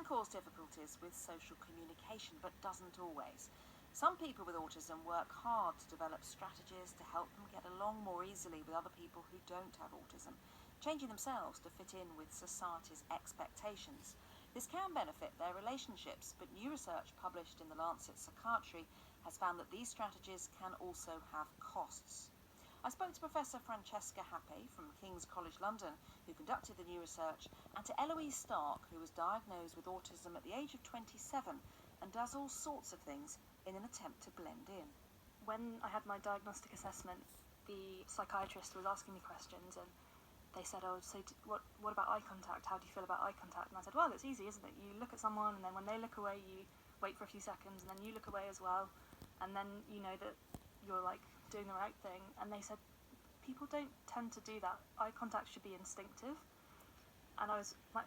cause difficulties with social communication, but doesn't always. Some people with autism work hard to develop strategies to help them get along more easily with other people who don't have autism, changing themselves to fit in with society's expectations. This can benefit their relationships, but new research published in the Lancet Psychiatry has found that these strategies can also have costs. I spoke to Professor Francesca Happe from King's College London, who conducted the new research, and to Eloise Stark, who was diagnosed with autism at the age of 27 and does all sorts of things in an attempt to blend in. When I had my diagnostic assessment, the psychiatrist was asking me questions, and they said, what about eye contact? How do you feel about eye contact? And I said, well, it's easy, isn't it? You look at someone, and then when they look away, you wait for a few seconds, and then you look away as well, and then you know that you're doing the right thing. And they said, people don't tend to do that. Eye contact should be instinctive. And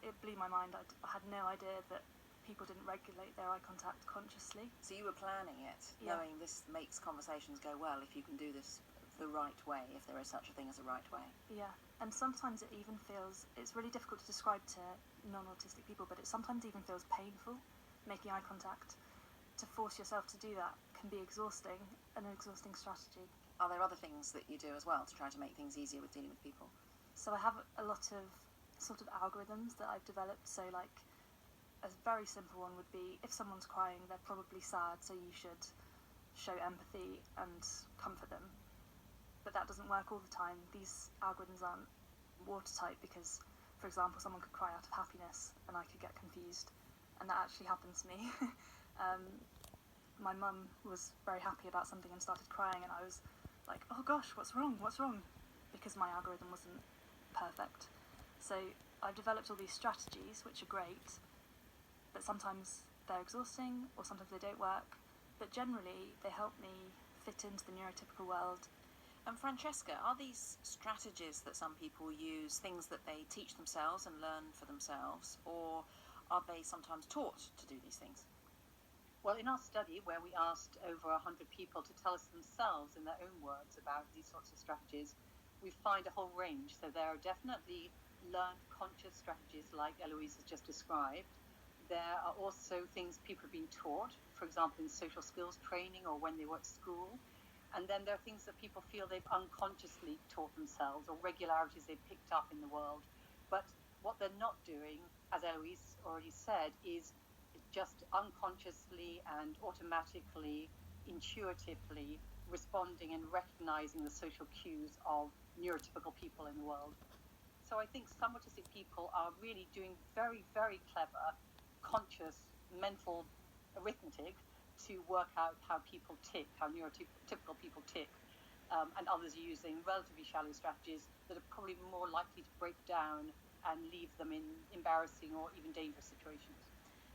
it blew my mind. I had no idea that people didn't regulate their eye contact consciously. So you were planning it, Yeah. knowing this makes conversations go well if you can do this the right way, if there is such a thing as a right way. Yeah, and sometimes it even feels, it's really difficult to describe to non-autistic people, but it sometimes even feels painful, making eye contact. To force yourself to do that can be exhausting, an exhausting strategy. Are there other things that you do as well to try to make things easier with dealing with people? So I have a lot of sort of algorithms that I've developed. So a very simple one would be, if someone's crying, they're probably sad, so you should show empathy and comfort them. But that doesn't work all the time. These algorithms aren't watertight because, for example, someone could cry out of happiness and I could get confused, and that actually happened to me. My mum was very happy about something and started crying, and I was like, oh gosh, what's wrong? Because my algorithm wasn't perfect. So I've developed all these strategies, which are great, but sometimes they're exhausting or sometimes they don't work. But generally, they help me fit into the neurotypical world. And Francesca, are these strategies that some people use things that they teach themselves and learn for themselves, or are they sometimes taught to do these things? Well, in our study, where we asked over 100 people to tell us themselves in their own words about these sorts of strategies, we find a whole range. So there are definitely learned conscious strategies like Eloise has just described. There are also things people have been taught, for example, in social skills training or when they were at school. And then there are things that people feel they've unconsciously taught themselves, or regularities they've picked up in the world. But what they're not doing, as Eloise already said, is just unconsciously and automatically, intuitively responding and recognizing the social cues of neurotypical people in the world. So I think some autistic people are really doing very, very clever, conscious mental arithmetic to work out how people tick, how neurotypical people tick, and others are using relatively shallow strategies that are probably more likely to break down and leave them in embarrassing or even dangerous situations.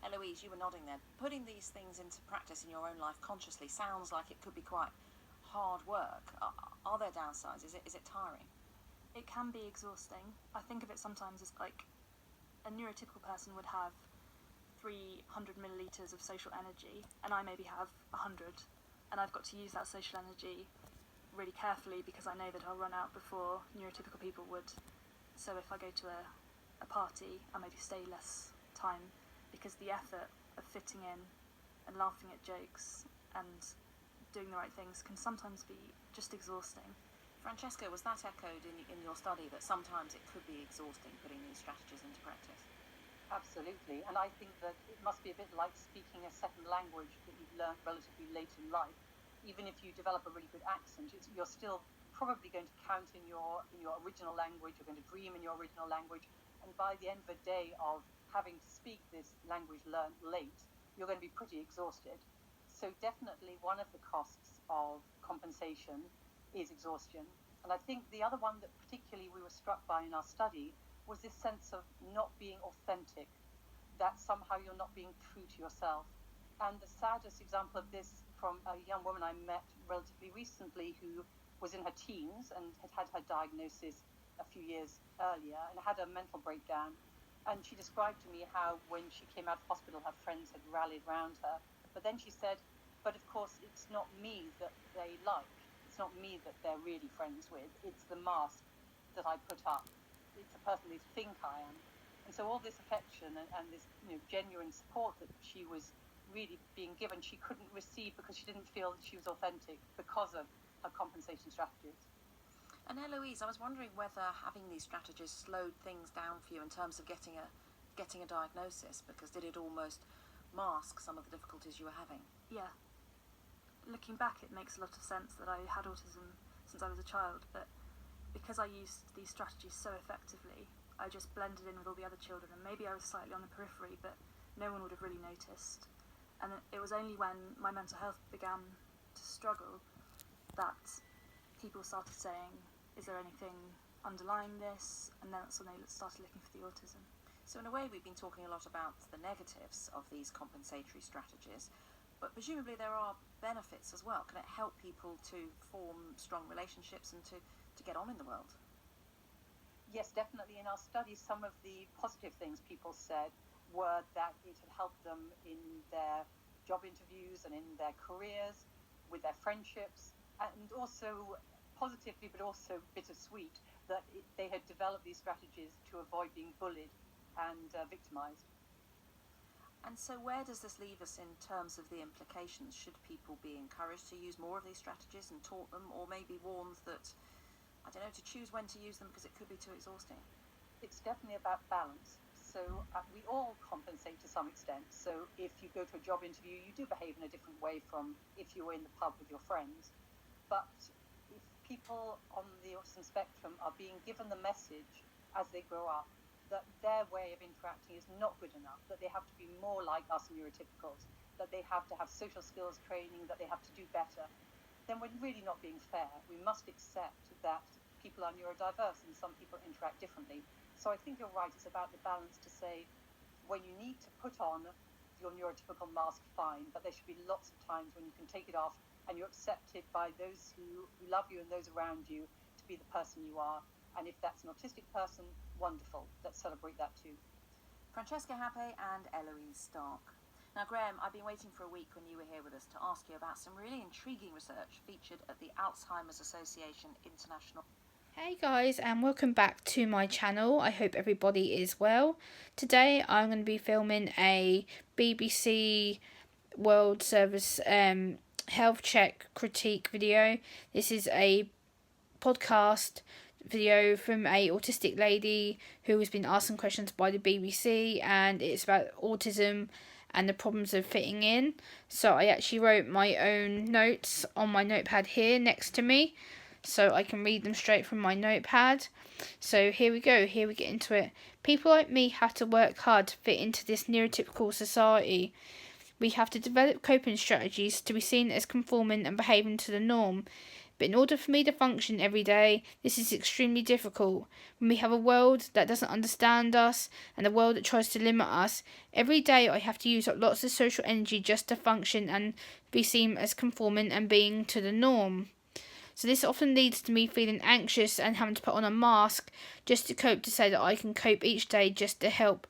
Eloise, you were nodding there. Putting these things into practice in your own life consciously sounds like it could be quite hard work. Are there downsides? Is it tiring? It can be exhausting. I think of it sometimes as like a neurotypical person would have 300 millilitres of social energy, and I maybe have 100, and I've got to use that social energy really carefully because I know that I'll run out before neurotypical people would. So if I go to a party, I maybe stay less time, because the effort of fitting in and laughing at jokes and doing the right things can sometimes be just exhausting. Francesca, was that echoed in your study, that sometimes it could be exhausting putting these strategies into practice? Absolutely, and I think that it must be a bit like speaking a second language that you've learned relatively late in life. Even if you develop a really good accent, you're still probably going to count in your original language, you're going to dream in your original language, and by the end of a day of having to speak this language learned late, you're going to be pretty exhausted. So definitely one of the costs of compensation is exhaustion. And I think the other one that particularly we were struck by in our study was this sense of not being authentic, that somehow you're not being true to yourself. And the saddest example of this from a young woman I met relatively recently who was in her teens and had her diagnosis a few years earlier and had a mental breakdown. And she described to me how when she came out of hospital, her friends had rallied around her. But then she said, but of course, it's not me that they like. It's not me that they're really friends with. It's the mask that I put up. It's the person they think I am. And so all this affection and this genuine support that she was really being given, she couldn't receive because she didn't feel that she was authentic because of her compensation strategies. And Eloise, I was wondering whether having these strategies slowed things down for you in terms of getting a diagnosis, because did it almost mask some of the difficulties you were having? Yeah. Looking back, it makes a lot of sense that I had autism since I was a child, but because I used these strategies so effectively, I just blended in with all the other children, and maybe I was slightly on the periphery, but no one would have really noticed. And it was only when my mental health began to struggle that people started saying, is there anything underlying this? And that's when they started looking for the autism. So in a way, we've been talking a lot about the negatives of these compensatory strategies, but presumably there are benefits as well. Can it help people to form strong relationships and to get on in the world? Yes, definitely. In our study, some of the positive things people said were that it had helped them in their job interviews and in their careers, with their friendships, and also positively but also bittersweet that they had developed these strategies to avoid being bullied and victimized. And so where does this leave us in terms of the implications? Should people be encouraged to use more of these strategies and taught them, or maybe warned that, I don't know, to choose when to use them because it could be too exhausting? It's definitely about balance. So we all compensate to some extent. So if you go to a job interview, you do behave in a different way from if you were in the pub with your friends. But if people on the autism spectrum are being given the message as they grow up that their way of interacting is not good enough, that they have to be more like us neurotypicals, that they have to have social skills training, that they have to do better, then we're really not being fair. We must accept that people are neurodiverse and some people interact differently. So I think you're right, it's about the balance to say, when you need to put on your neurotypical mask, fine, but there should be lots of times when you can take it off and you're accepted by those who love you and those around you to be the person you are. And if that's an autistic person, wonderful. Let's celebrate that too. Francesca Happe and Eloise Stark. Now, Graham, I've been waiting for a week when you were here with us to ask you about some really intriguing research featured at the Alzheimer's Association International. Hey guys, and welcome back to my channel. I hope everybody is well. Today I'm going to be filming a BBC World Service health check critique video. This is a podcast video from a autistic lady who has been asked some questions by the BBC, and it's about autism and the problems of fitting in. So I actually wrote my own notes on my notepad here next to me, so I can read them straight from my notepad. So here we go, here we get into it. People like me have to work hard to fit into this neurotypical society. We have to develop coping strategies to be seen as conforming and behaving to the norm. But in order for me to function every day, this is extremely difficult. When we have a world that doesn't understand us and a world that tries to limit us, every day I have to use up lots of social energy just to function and be seen as conforming and being to the norm. So this often leads to me feeling anxious and having to put on a mask just to cope, to say that I can cope each day just to help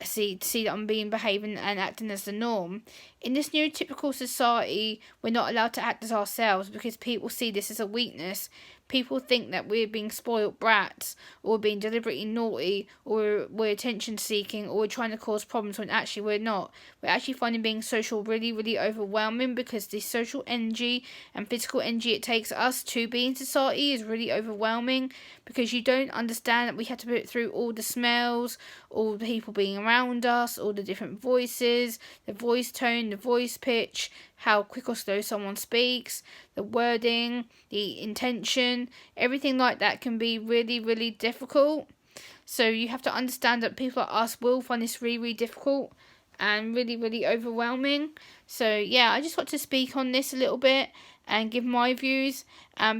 see that I'm behaving and acting as the norm. In this neurotypical society, we're not allowed to act as ourselves because people see this as a weakness. People think that we're being spoilt brats, or being deliberately naughty, or we're attention seeking, or we're trying to cause problems when actually we're not. We're actually finding being social really, really overwhelming, because the social energy and physical energy it takes us to be in society is really overwhelming, because you don't understand that we have to put through all the smells, all the people being around us, all the different voices, the voice tone, the voice pitch, how quick or slow someone speaks, the wording, the intention, everything like that can be really, really difficult. So you have to understand that people like us will find this really, really difficult and really, really overwhelming. So yeah, I just want to speak on this a little bit and give my views.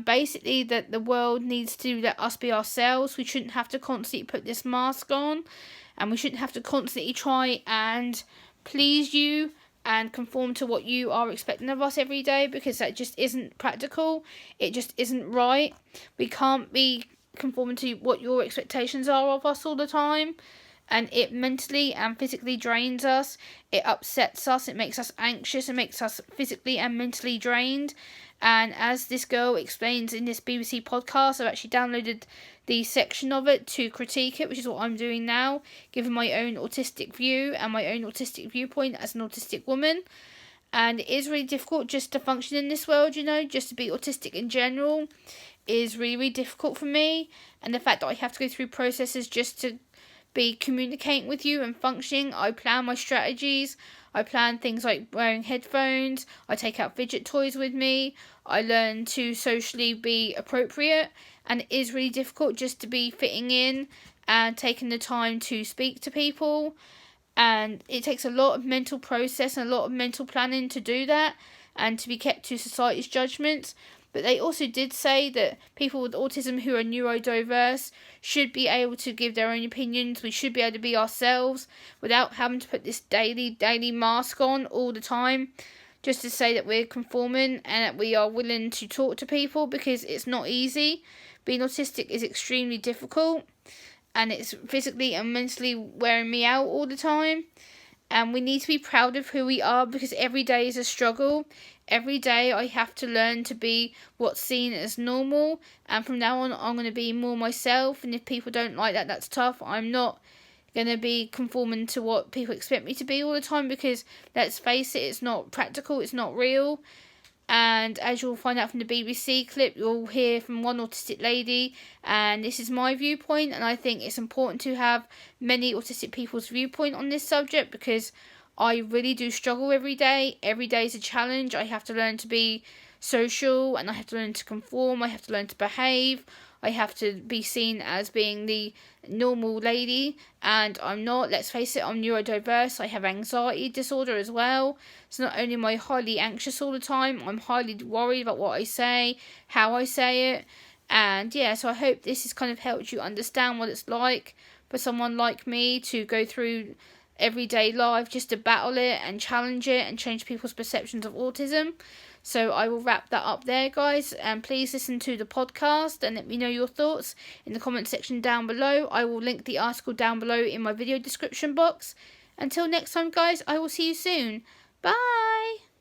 Basically that the world needs to let us be ourselves. We shouldn't have to constantly put this mask on, and we shouldn't have to constantly try and please you and conform to what you are expecting of us every day, because that just isn't practical. It just isn't right. We can't be conforming to what your expectations are of us all the time. and it mentally and physically drains us. It upsets us, it makes us anxious, it makes us physically and mentally drained. And as this girl explains in this BBC podcast, I've actually downloaded the section of it to critique it, which is what I'm doing now, giving my own autistic view and my own autistic viewpoint as an autistic woman. And it is really difficult just to function in this world, just to be autistic in general is really, really difficult for me. And the fact that I have to go through processes just to be communicating with you and functioning. I plan my strategies. I plan things like wearing headphones. I take out fidget toys with me. I learn to socially be appropriate. And it is really difficult just to be fitting in and taking the time to speak to people. And it takes a lot of mental process and a lot of mental planning to do that and to be kept to society's judgments. But they also did say that people with autism who are neurodiverse should be able to give their own opinions. We should be able to be ourselves without having to put this daily mask on all the time, just to say that we're conforming and that we are willing to talk to people, because it's not easy. Being autistic is extremely difficult, and it's physically and mentally wearing me out all the time. And we need to be proud of who we are, because every day is a struggle. Every day I have to learn to be what's seen as normal, and from now on I'm going to be more myself. And if people don't like that, that's tough. I'm not going to be conforming to what people expect me to be all the time, because let's face it, it's not practical, it's not real. And as you'll find out from the BBC clip, you'll hear from one autistic lady, and this is my viewpoint, and I think it's important to have many autistic people's viewpoint on this subject, because I really do struggle every day. Every day is a challenge. I have to learn to be social, and I have to learn to conform. I have to learn to behave. I have to be seen as being the normal lady, and I'm not. Let's face it, I'm neurodiverse. I have anxiety disorder as well. So not only am I highly anxious all the time, I'm highly worried about what I say, how I say it. And yeah, so I hope this has kind of helped you understand what it's like for someone like me to go through everyday life, just to battle it and challenge it and change people's perceptions of autism. So I will wrap that up there, guys, and please listen to the podcast and let me know your thoughts in the comment section down below. I will link the article down below in my video description box. Until next time, guys, I will see you soon. Bye!